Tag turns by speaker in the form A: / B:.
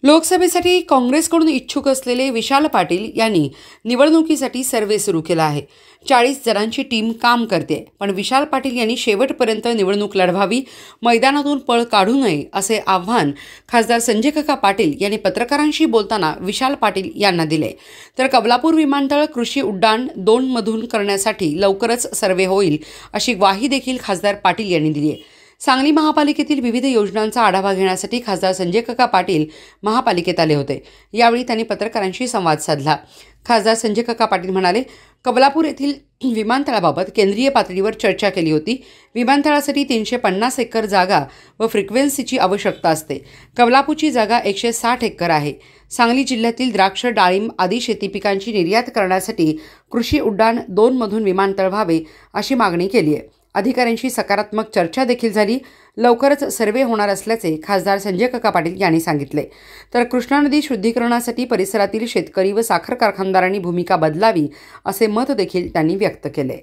A: लोकसभेसाठी काँग्रेसकडून इच्छुक असलेले विशाल पाटील यांनी निवडणुकीसाठी सर्व्हे सुरू केला आहे। 40 जणांची टीम काम करते, पण विशाल पाटील यांनी शेवटपर्यंत निवडणूक लढवावी, मैदानातून पळ काढू नये असे आव्हान खासदार संजय काका पाटील यांनी पत्रकारांशी बोलताना विशाल पाटील यांना दिले। तर कबलापूर विमानतळ कृषी उड्डाण 2 मधून करण्यासाठी लवकरच सर्व्हे होईल अशी ग्वाही देखील खासदार पाटील यांनी दिली आहे। सांगली महापालिकेतील विविध योजनांचा आढावा घेण्यासाठी खासदार संजय काका पाटील महापालिकेत आले होते। यावेळी त्यांनी पत्रकारांशी संवाद साधला। खासदार संजय काका पाटील म्हणाले, कबलापूर येथील विमानतळाबाबत केंद्रीय पातळीवर चर्चा केली होती। विमानतळासाठी 350 एकर जागा व फ्रिक्वेन्सीची आवश्यकता असते। कबलापूरची जागा 160 एकर आहे। सांगली जिल्ह्यातील द्राक्ष, डाळिंब आदी शेती पिकांची निर्यात करण्यासाठी कृषी उड्डाण 2 मधून विमानतळ व्हावे अशी मागणी केली आहे। अधिकाऱ्यांशी सकारात्मक चर्चा देखील झाली। लवकरच सर्वे होणार असल्याचे खासदार संजय काका पाटील यांनी सांगितले। तर कृष्णा नदी शुद्धीकरणासाठी परिसरातील शेतकरी व साखर कारखानदारांनी भूमिका बदलावी असे मत देखील त्यांनी व्यक्त केले।